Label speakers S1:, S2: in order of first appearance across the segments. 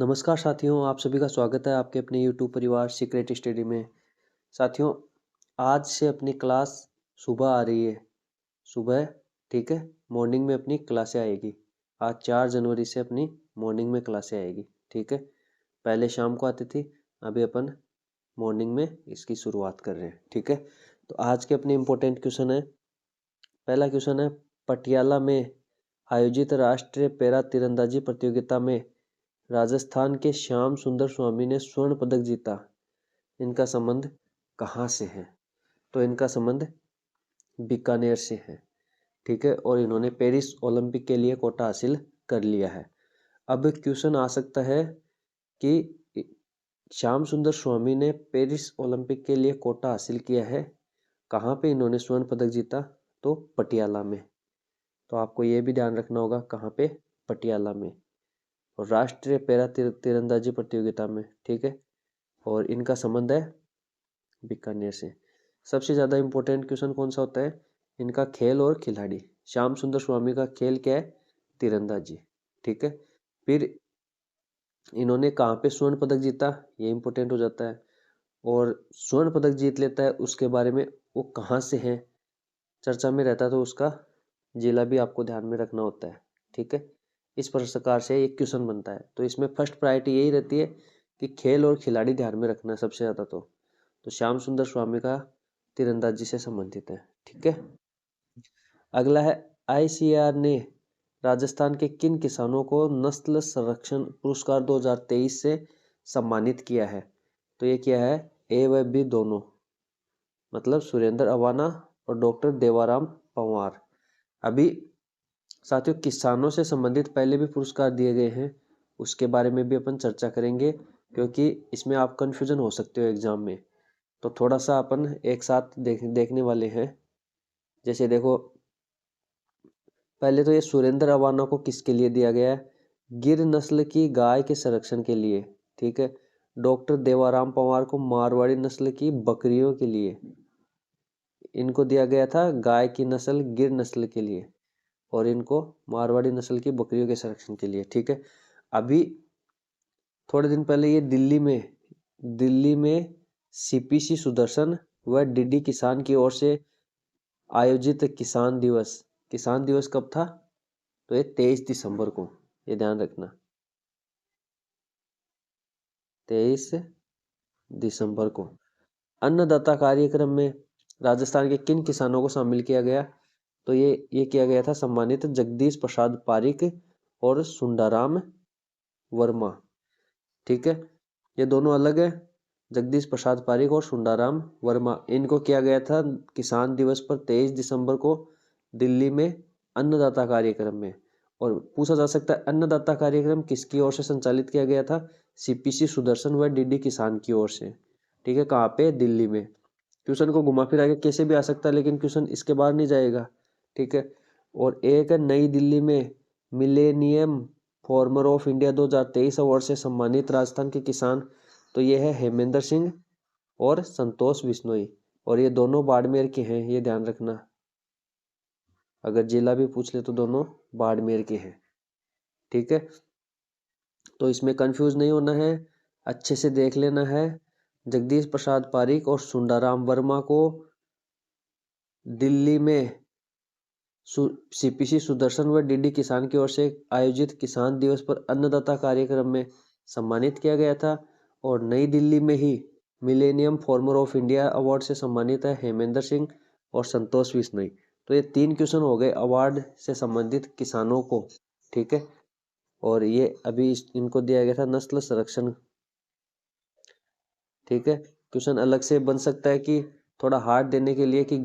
S1: नमस्कार साथियों, आप सभी का स्वागत है आपके अपने YouTube परिवार सीक्रेट स्टडी में। साथियों, आज से अपनी क्लास सुबह आ रही है। सुबह, ठीक है, मॉर्निंग में अपनी क्लासें आएगी। आज 4 जनवरी से अपनी मॉर्निंग में क्लासें आएगी, ठीक है। पहले शाम को आती थी, अभी अपन मॉर्निंग में इसकी शुरुआत कर रहे हैं, ठीक है। तो आज के अपने इम्पोर्टेंट क्वेश्चन है। पहला क्वेश्चन है, पटियाला में आयोजित राष्ट्रीय पैरा तीरंदाजी प्रतियोगिता में राजस्थान के श्याम सुंदर स्वामी ने स्वर्ण पदक जीता। इनका संबंध कहाँ से है? तो इनका संबंध बीकानेर से है, ठीक है। और इन्होंने पेरिस ओलंपिक के लिए कोटा हासिल कर लिया है। अब क्वेश्चन आ सकता है कि श्याम सुंदर स्वामी ने पेरिस ओलंपिक के लिए कोटा हासिल किया है, कहाँ पे इन्होंने स्वर्ण पदक जीता? तो पटियाला में। तो आपको ये भी ध्यान रखना होगा, कहाँ पे? पटियाला में, और राष्ट्रीय पैरा तीरंदाजी प्रतियोगिता में, ठीक है। और इनका संबंध है बीकानेर से। सबसे ज़्यादा इम्पोर्टेंट क्वेश्चन कौन सा होता है? इनका खेल और खिलाड़ी। श्याम सुंदर स्वामी का खेल क्या है? तीरंदाजी, ठीक है। फिर इन्होंने कहाँ पे स्वर्ण पदक जीता, ये इम्पोर्टेंट हो जाता है। और स्वर्ण पदक जीत लेता है, उसके बारे में वो कहाँ से है, चर्चा में रहता है, तो उसका जिला भी आपको ध्यान में रखना होता है, ठीक है। इस प्रकार से एक क्वेश्चन बनता है। तो इसमें फर्स्ट प्रायोरिटी यही रहती है कि खेल और खिलाड़ी ध्यान में रखना है सबसे ज़्यादा। तो श्याम सुंदर स्वामी का तीरंदाजी से संबंधित है, ठीक है। अगला है, आईसीएआर ने राजस्थान के किन किसानों को नस्ल संरक्षण पुरस्कार 2023 से सम्मानित किया है? तो ये क्या है? ए व बी दोनों, मतलब सुरेंद्र अवाना और डॉक्टर देवाराम पंवार। अभी साथियों, किसानों से संबंधित पहले भी पुरस्कार दिए गए हैं, उसके बारे में भी अपन चर्चा करेंगे, क्योंकि इसमें आप कंफ्यूजन हो सकते हो एग्जाम में। तो थोड़ा सा अपन एक साथ देखने वाले हैं। जैसे देखो, पहले तो ये सुरेंद्र अवाना को किसके लिए दिया गया है? गिर नस्ल की गाय के संरक्षण के लिए, ठीक है। डॉक्टर देवाराम पंवार को मारवाड़ी नस्ल की बकरियों के लिए। इनको दिया गया था गाय की नस्ल गिर नस्ल के लिए, और इनको मारवाड़ी नस्ल की बकरियों के संरक्षण के लिए, ठीक है। अभी थोड़े दिन पहले ये दिल्ली में सीपीसी सुदर्शन व डीडी किसान की ओर से आयोजित किसान दिवस कब था? तो ये 23 दिसंबर को, ये ध्यान रखना, 23 दिसंबर को। अन्नदाता कार्यक्रम में राजस्थान के किन किसानों को शामिल किया गया? तो ये किया गया था, सम्मानित जगदीश प्रसाद पारिक और सुंडाराम वर्मा, ठीक है। ये दोनों अलग है, जगदीश प्रसाद पारिक और सुंडाराम वर्मा। इनको किया गया था किसान दिवस पर 23 दिसंबर को दिल्ली में अन्नदाता कार्यक्रम में। और पूछा जा सकता है, अन्नदाता कार्यक्रम किसकी ओर से संचालित किया गया था? सीपीसी सुदर्शन व डीडी किसान की ओर से, ठीक है। कहाँ पे? दिल्ली में। क्वेश्चन को घुमा फिरा के कैसे भी आ सकता है, लेकिन क्वेश्चन इसके बाहर नहीं जाएगा, ठीक है। और एक है, नई दिल्ली में millennium farmer of India 2023 award से सम्मानित राजस्थान के किसान। तो ये है हेमेंद्र सिंह और संतोष बिश्नोई, और ये दोनों बाड़मेर के हैं, ये ध्यान रखना। अगर जिला भी पूछ ले तो दोनों बाड़मेर के हैं, ठीक है। तो इसमें कंफ्यूज नहीं होना है, अच्छे से देख लेना है। जगदीश प्रसाद पारिक और सुंडाराम वर्मा को दिल्ली में सीपीसी सुदर्शन व डीडी किसान की ओर से आयोजित किसान दिवस पर अन्नदाता कार्यक्रम में सम्मानित किया गया था। और नई दिल्ली में ही millennium farmer of India award से सम्मानित है हेमेंद्र सिंह और संतोष बिश्नोई। तो ये 3 क्वेश्चन हो गए अवार्ड से संबंधित किसानों को, ठीक है। और ये अभी इनको दिया गया था नस्ल संरक्षण, ठीक है। क्वेश्चन अलग से बन सकता है कि थोड़ा हार्ड देने के लिए, कि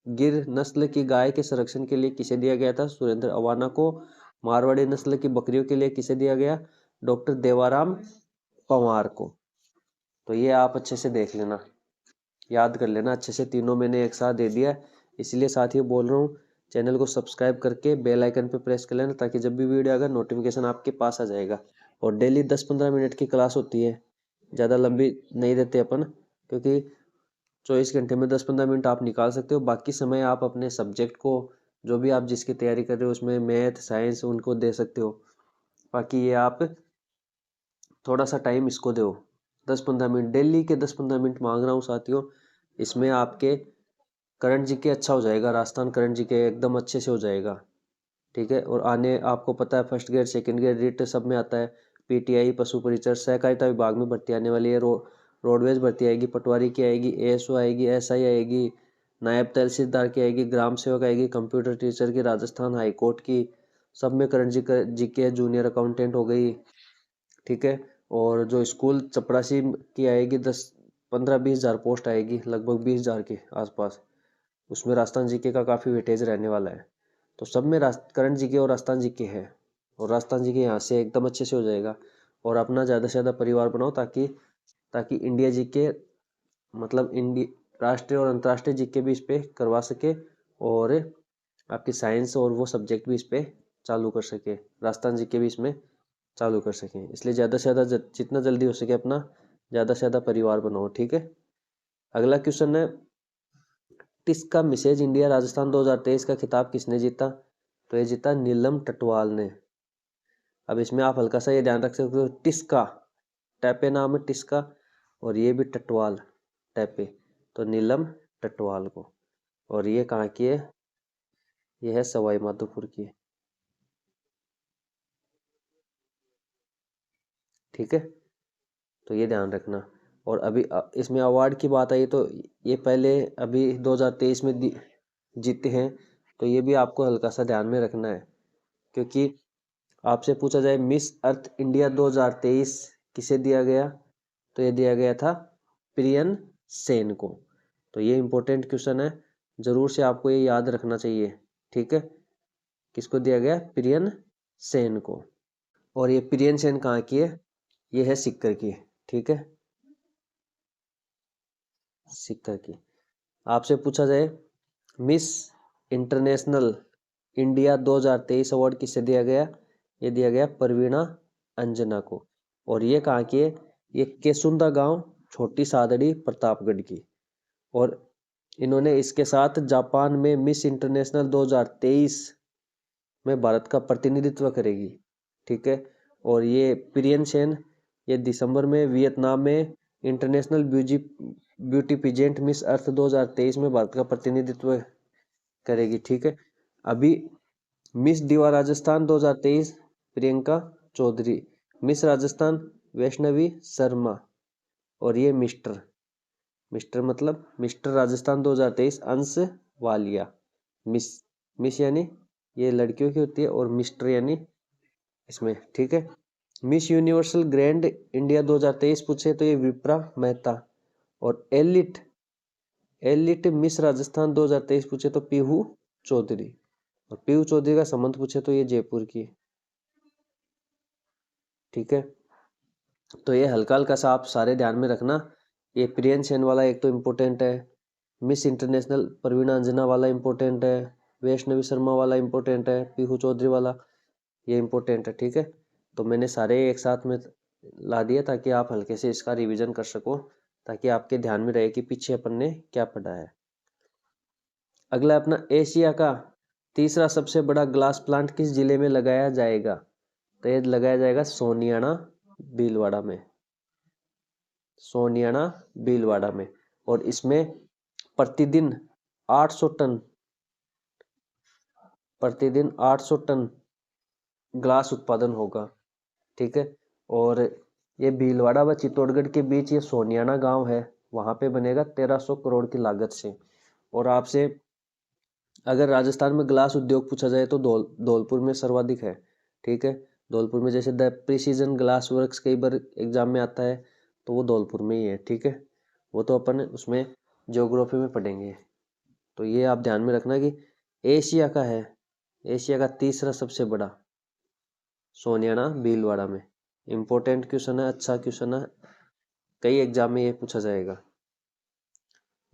S1: गिर नस्ल की गाय के संरक्षण के लिए किसे दिया गया था? सुरेंद्र अवाना को। मारवाड़ी नस्ल की बकरियों के लिए किसे दिया गया? डॉक्टर देवाराम पंवार को। तो ये आप अच्छे से देख लेना, याद कर लेना अच्छे से। तीनों मैंने एक साथ दे दिया, इसलिए साथियों बोल रहा हूँ, चैनल को सब्सक्राइब करके बेल आइकन पे प्रेस कर लेना, ताकि जब भी वीडियो आएगा नोटिफिकेशन आपके पास आ जाएगा। और डेली 10-15 मिनट की क्लास होती है, ज़्यादा लंबी नहीं देते अपन, क्योंकि 24 घंटे में 10-15 मिनट आप निकाल सकते हो। बाकी समय आप अपने सब्जेक्ट को, जो भी आप जिसकी तैयारी कर रहे हो, उसमें मैथ साइंस उनको दे सकते हो। बाकी ये आप थोड़ा सा टाइम इसको दो, 10-15 मिनट डेली के 10-15 मिनट मांग रहा हूँ साथियों। इसमें आपके करंट जीके अच्छा हो जाएगा, राजस्थान करंट जीके एकदम अच्छे से हो जाएगा, ठीक है। और आने आपको पता है first grade second grade writ सब में आता है। पीटीआई पशु परिचर सहकारिता विभाग में भर्ती आने वाली है। रोडवेज भर्ती आएगी, पटवारी की आएगी, एएसओ आएगी, एसआई आएगी, नायब तहसीलदार की आएगी, ग्राम सेवक आएगी, कंप्यूटर टीचर की, राजस्थान हाई कोर्ट की, सब में करंट जीके, जूनियर अकाउंटेंट हो गई, ठीक है। और जो स्कूल चपरासी की आएगी 10-15-20 हज़ार पोस्ट आएगी, लगभग 20 हज़ार के आसपास। उसमें राजस्थान जीके का काफ़ी वेटेज रहने वाला है। तो सब में करंट जीके और राजस्थान जीके है, और राजस्थान जीके यहाँ से एकदम अच्छे से हो जाएगा। और अपना ज़्यादा से ज़्यादा परिवार बनाओ ताकि ताकि इंडिया जीके मतलब राष्ट्रीय और अंतर्राष्ट्रीय जीके भी इस पे करवा सके, और आपकी साइंस और वो सब्जेक्ट भी इस पे चालू कर सके, राजस्थान जीके भी इसमें चालू कर सकें। इसलिए ज़्यादा से ज़्यादा जितना जल्दी हो सके अपना ज़्यादा से ज़्यादा परिवार बनाओ, ठीक है। अगला क्वेश्चन है, टिस्का मिसेज इंडिया राजस्थान 2023 का खिताब किसने जीता? तो ये जीता नीलम टटवाल ने। अब इसमें आप हल्का सा ये ध्यान रख सकते हो, टिस्का टैपे नाम है टिस्का, और ये भी टटवाल टैपे, तो नीलम टटवाल को। और ये कहाँ की है? ये है सवाई माधोपुर की, ठीक है। तो ये ध्यान रखना। और अभी इसमें अवार्ड की बात आई तो ये पहले अभी 2023 में जीते हैं, तो ये भी आपको हल्का सा ध्यान में रखना है, क्योंकि आपसे पूछा जाए मिस अर्थ इंडिया 2023 किसे दिया गया, तो ये दिया गया था प्रियन सेन को। तो ये इंपॉर्टेंट क्वेश्चन है, जरूर से आपको ये याद रखना चाहिए, ठीक है। किसको दिया गया? प्रियन सेन को। और ये प्रियन सेन कहाँ की है? ये है सिक्कर की, ठीक है, सिक्कर की। आपसे पूछा जाए मिस इंटरनेशनल इंडिया 2023 अवार्ड किसे दिया गया? ये दिया गया परवीना अंजना को। और ये कहाँ की है? ये केसुंदा गांव, छोटी सादड़ी, प्रतापगढ़ की। और इन्होंने इसके साथ जापान में मिस इंटरनेशनल 2023 में भारत का प्रतिनिधित्व करेगी, ठीक है। और ये प्रियन सेन ये दिसंबर में वियतनाम में international beauty peasant Miss Earth 2023 में भारत का प्रतिनिधित्व करेगी, ठीक है। अभी मिस दीवा राजस्थान 2023 प्रियंका चौधरी, मिस राजस्थान वैष्णवी शर्मा, और ये मिस्टर मिस्टर मतलब मिस्टर राजस्थान 2023 अंश वालिया। मिस मिस यानी ये लड़कियों की होती है, और मिस्टर यानी इसमें, ठीक है। मिस यूनिवर्सल ग्रैंड इंडिया 2023 पूछे तो ये विप्रा मेहता। और एलिट एलिट मिस राजस्थान 2023 पूछे तो पीहू चौधरी। और पीहू चौधरी का संबंध पूछे तो ये जयपुर की, ठीक है। तो ये हल्का हल्का सा आप सारे ध्यान में रखना। ये प्रियन सेन वाला एक तो इम्पोर्टेंट है, मिस इंटरनेशनल परवीना अंजना वाला इम्पोर्टेंट है, वैष्णवी शर्मा वाला इम्पोर्टेंट है, पीहू चौधरी वाला ये इम्पोर्टेंट है, ठीक है। तो मैंने सारे एक साथ में ला दिया ताकि आप हल्के से इसका रिवीजन कर सको, ताकि आपके ध्यान में रहे कि पीछे अपन ने क्या पढ़ा है। अगला अपना एशिया का तीसरा सबसे बड़ा ग्लास प्लांट किस जिले में लगाया जाएगा? तो ये लगाया जाएगा सोनियाना भीलवाड़ा में, सोनियाना भीलवाड़ा में। और इसमें प्रतिदिन 800 टन प्रतिदिन 800 टन ग्लास उत्पादन होगा, ठीक है। और ये भीलवाड़ा व चित्तौड़गढ़ के बीच ये सोनियाना गांव है, वहां पे बनेगा 1300 करोड़ की लागत से। और आपसे अगर राजस्थान में ग्लास उद्योग पूछा जाए तो धौलपुर में सर्वाधिक है, ठीक है। धौलपुर में जैसे द प्रिसीजन ग्लास वर्क्स कई बार एग्जाम में आता है, तो वो धौलपुर में ही है, ठीक है। वो तो अपन उसमें ज्योग्राफी में पढ़ेंगे। तो ये आप ध्यान में रखना कि एशिया का है, एशिया का तीसरा सबसे बड़ा सोनियाना भीलवाड़ा में। इम्पोर्टेंट क्वेश्चन है, अच्छा क्वेश्चन है, कई एग्जाम में ये पूछा जाएगा।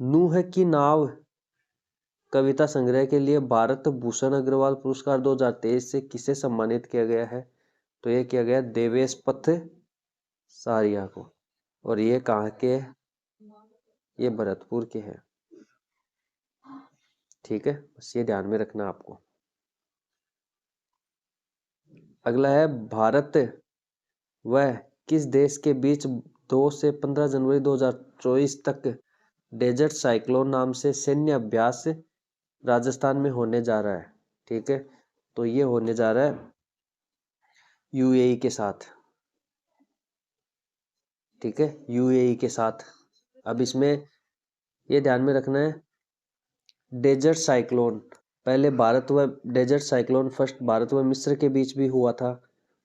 S1: नूह की नाव कविता संग्रह के लिए भारत भूषण अग्रवाल पुरस्कार 2023 से किसे सम्मानित किया गया है? तो ये किया गया देवेश पथ सारिया को। और ये कहाँ के? ये भरतपुर के हैं, ठीक है। बस ये ध्यान में रखना आपको। अगला है भारत वह किस देश के बीच 2 से 15 जनवरी 2024 तक डेजर्ट साइक्लोन नाम से सैन्य अभ्यास राजस्थान में होने जा रहा है? ठीक है, तो ये होने जा रहा है यूएई के साथ। ठीक है, यूएई के साथ। अब इसमें ये ध्यान में रखना है, डेजर्ट साइक्लोन पहले भारत व डेजर्ट साइक्लोन फर्स्ट भारत व मिस्र के बीच भी हुआ था,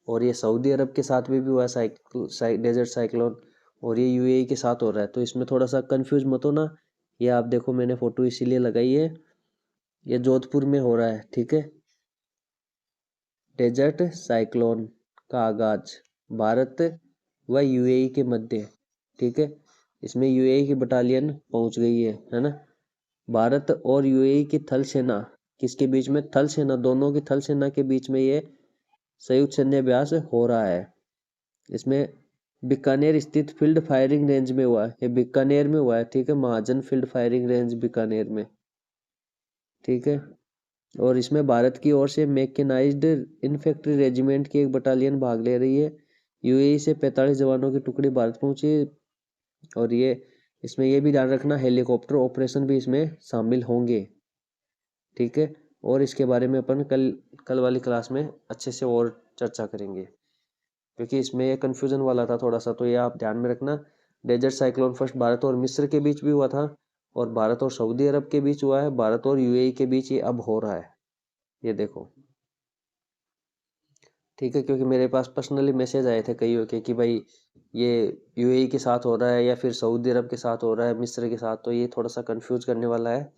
S1: और ये सऊदी अरब के साथ भी हुआ डेजर्ट साइक्लोन, और ये यूएई के साथ हो रहा है। तो इसमें थोड़ा सा कंफ्यूज मत हो ना। ये आप देखो, मैंने फोटो इसीलिए लगाई है, ये जोधपुर में हो रहा है। ठीक है, डेजर्ट साइक्लोन का आगाज भारत व यूएई के मध्य। ठीक है, इसमें यूएई की बटालियन पहुंच गई है ना। भारत और यूएई की थल सेना किसके बीच में? थल सेना, दोनों की थल सेना के बीच में ये संयुक्त सैन्य अभ्यास हो रहा है। इसमें बीकानेर स्थित फील्ड फायरिंग रेंज में हुआ है, ये बीकानेर में हुआ है। ठीक है, महाजन फील्ड फायरिंग रेंज बीकानेर में। ठीक है, और इसमें भारत की ओर से मैकेनाइज्ड इन्फेंट्री रेजिमेंट की एक बटालियन भाग ले रही है। यूएई से 45 जवानों की टुकड़ी भारत पहुंची, और ये इसमें ये भी ध्यान रखना, हेलीकॉप्टर ऑपरेशन भी इसमें शामिल होंगे। ठीक है, और इसके बारे में अपन कल वाली क्लास में अच्छे से और चर्चा करेंगे, क्योंकि इसमें ये कन्फ्यूजन वाला था थोड़ा सा, तो ये आप ध्यान में रखना। डेजर्ट साइक्लोन फर्स्ट भारत और मिस्र के बीच भी हुआ था, और भारत और सऊदी अरब के बीच हुआ है, भारत और यूएई के बीच ये अब हो रहा है। ये देखो, ठीक है, क्योंकि मेरे पास पर्सनली मैसेज आए थे कईयों के कि भाई ये यूएई के साथ हो रहा है या फिर सऊदी अरब के साथ हो रहा है, मिस्र के साथ, तो ये थोड़ा सा कंफ्यूज करने वाला है,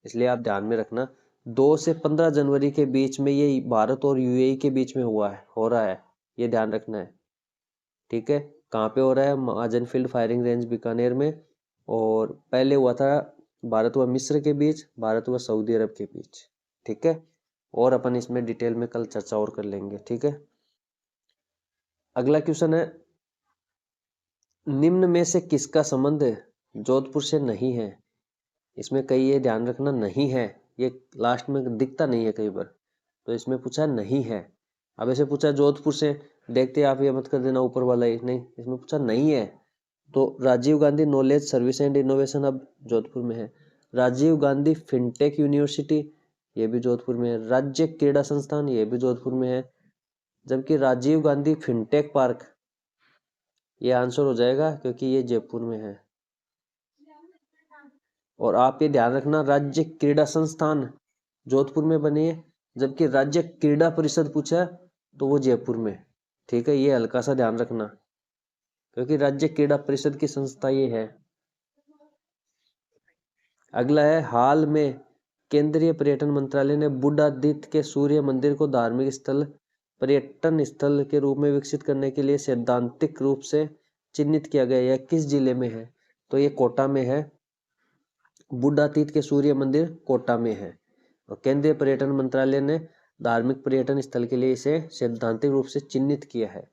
S1: इसलिए आप ध्यान में रखना। 2 से 15 जनवरी के बीच में ये भारत और यूएई के बीच में हो रहा है, ये ध्यान रखना है। ठीक है, कहाँ पे हो रहा है? महाजन फील्ड फायरिंग रेंज बीकानेर में, और पहले हुआ था भारत व मिस्र के बीच, भारत व सऊदी अरब के बीच। ठीक है, और अपन इसमें डिटेल में कल चर्चा और कर लेंगे। ठीक है, अगला क्वेश्चन है, निम्न में से किसका संबंध जोधपुर से नहीं है? इसमें कई, ये ध्यान रखना, नहीं है, ये लास्ट में दिखता नहीं है कई बार, तो इसमें पूछा नहीं है। अब ऐसे पूछा जोधपुर से, देखते आप ये मत कर देना ऊपर वाला ही नहीं, इसमें पूछा नहीं है। तो Rajiv Gandhi knowledge service and innovation अब जोधपुर में है। राजीव गांधी फिनटेक यूनिवर्सिटी, ये भी जोधपुर में है। राज्य क्रीड़ा संस्थान, ये भी जोधपुर में है। जबकि राजीव गांधी फिनटेक पार्क, ये आंसर हो जाएगा क्योंकि ये जयपुर में है। और आप ये ध्यान रखना, राज्य क्रीड़ा संस्थान जोधपुर में बनी है, जबकि राज्य क्रीड़ा परिषद पूछा तो वो जयपुर में। ठीक है, ये हल्का सा ध्यान रखना, क्योंकि राज्य क्रीड़ा परिषद की संस्था ये है। अगला है, हाल में केंद्रीय पर्यटन मंत्रालय ने बुद्धादित्य के सूर्य मंदिर को धार्मिक स्थल, पर्यटन स्थल के रूप में विकसित करने के लिए सैद्धांतिक रूप से चिन्हित किया गया। यह किस जिले में है? तो ये कोटा में है। बुद्धातीत के सूर्य मंदिर कोटा में है, और केंद्रीय पर्यटन मंत्रालय ने धार्मिक पर्यटन स्थल के लिए इसे सैद्धांतिक रूप से चिन्हित किया है।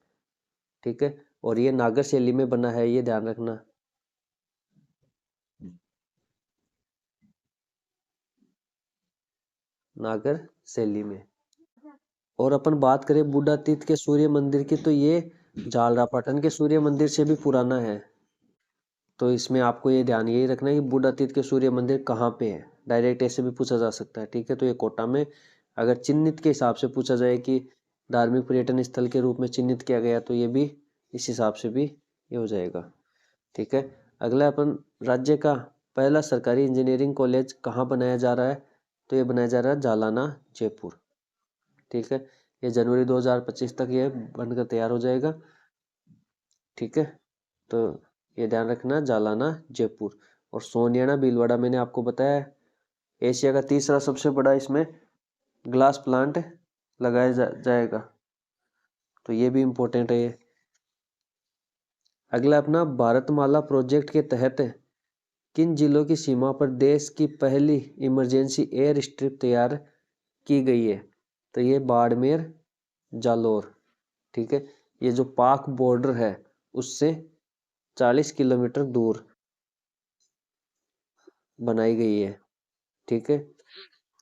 S1: ठीक है, और ये नागर शैली में बना है, ये ध्यान रखना। नागर शैली में। और अपन बात करें बुद्धातीत के सूर्य मंदिर की, तो ये झालरापाटन के सूर्य मंदिर से भी पुराना है। तो इसमें आपको ये ध्यान यही रखना है कि बुद्धातीत के सूर्य मंदिर कहाँ पे है, डायरेक्ट ऐसे भी पूछा जा सकता है। ठीक है, तो ये कोटा में। अगर चिन्हित के हिसाब से पूछा जाए कि धार्मिक पर्यटन स्थल के रूप में चिन्हित किया गया, तो ये भी इस हिसाब से भी ये हो जाएगा। ठीक है, अगला अपन, राज्य का पहला सरकारी इंजीनियरिंग कॉलेज कहाँ बनाया जा रहा है? तो ये बनाया जा रहा है जालाना, जयपुर। ठीक है, ये जनवरी 2025 तक ये बनकर तैयार हो जाएगा। ठीक है, तो ये ध्यान रखना, जालाना जयपुर। और सोनियाना भीलवाड़ा मैंने आपको बताया है, एशिया का तीसरा सबसे बड़ा इसमें ग्लास प्लांट लगाया जाएगा, तो ये भी इम्पोर्टेंट है ये। अगला अपना, भारतमाला प्रोजेक्ट के तहत किन जिलों की सीमा पर देश की पहली इमरजेंसी एयर स्ट्रिप तैयार की गई है? तो ये बाड़मेर, जालोर। ठीक है, ये जो पाक बॉर्डर है उससे 40 किलोमीटर दूर बनाई गई है। ठीक है,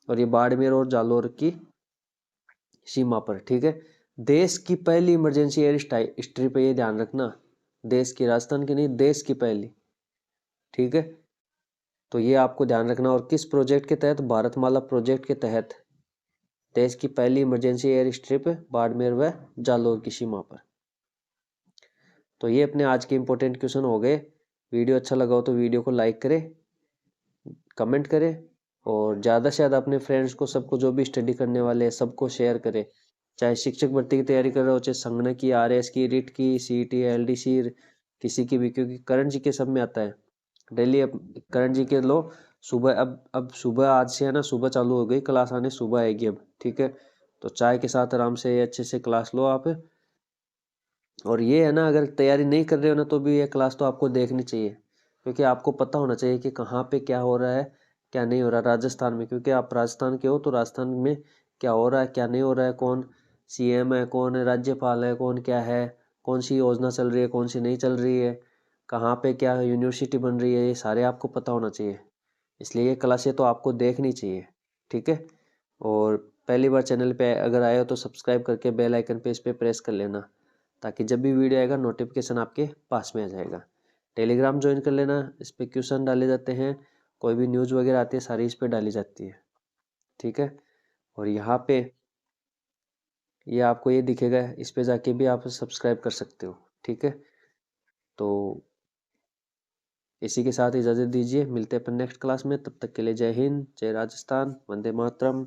S1: और ये बाड़मेर और जालोर की सीमा पर। ठीक है, देश की पहली इमरजेंसी एयर स्ट्रिप है, ये ध्यान रखना। देश की, राजस्थान की नहीं, देश की पहली। ठीक है, तो ये आपको ध्यान रखना। और किस प्रोजेक्ट के तहत? भारतमाला प्रोजेक्ट के तहत देश की पहली इमरजेंसी एयर स्ट्रिप बाड़मेर व जालौर की सीमा पर। तो ये अपने आज के इंपॉर्टेंट क्वेश्चन हो गए। वीडियो अच्छा लगा हो तो वीडियो को लाइक करें, कमेंट करें और ज़्यादा से ज़्यादा अपने फ्रेंड्स को, सबको जो भी स्टडी करने वाले हैं सबको शेयर करें। चाहे शिक्षक भर्ती की तैयारी कर रहे हो, चाहे संगणक की, आरएस की, रिट की, सीईटी, एलडीसी, किसी की भी, क्योंकि करंट जीके सब में आता है। डेली अब करंट जीके लो सुबह। अब सुबह आज से है ना, सुबह चालू हो गई क्लास आने, सुबह आएगी अब। ठीक है, तो चाय के साथ आराम से अच्छे से क्लास लो आप। और ये है ना, अगर तैयारी नहीं कर रहे हो ना तो भी ये क्लास तो आपको देखनी चाहिए, क्योंकि आपको पता होना चाहिए कि कहाँ पे क्या हो रहा है, क्या नहीं हो रहा राजस्थान में। क्योंकि आप राजस्थान के हो तो राजस्थान में क्या हो रहा है, क्या नहीं हो रहा है, कौन सीएम है, कौन राज्यपाल है, कौन क्या है, कौन सी योजना चल रही है, कौन सी नहीं चल रही है, कहाँ पे क्या यूनिवर्सिटी बन रही है, ये सारे आपको पता होना चाहिए। इसलिए ये क्लासें तो आपको देखनी चाहिए। ठीक है, और पहली बार चैनल पे अगर आए हो तो सब्सक्राइब करके बेल आइकन पे इस पे प्रेस कर लेना, ताकि जब भी वीडियो आएगा नोटिफिकेशन आपके पास में आ जाएगा। टेलीग्राम ज्वाइन कर लेना, इस पे क्वेश्चन डाले जाते हैं, कोई भी न्यूज़ वगैरह आती है सारी इस पे डाली जाती है। ठीक है, और यहाँ पे ये आपको ये दिखेगा, इस पे जाके भी आप सब्सक्राइब कर सकते हो। ठीक है, तो इसी के साथ इजाज़त दीजिए, मिलते हैं अपन नेक्स्ट क्लास में। तब तक के लिए जय हिंद, जय राजस्थान, वंदे मातरम।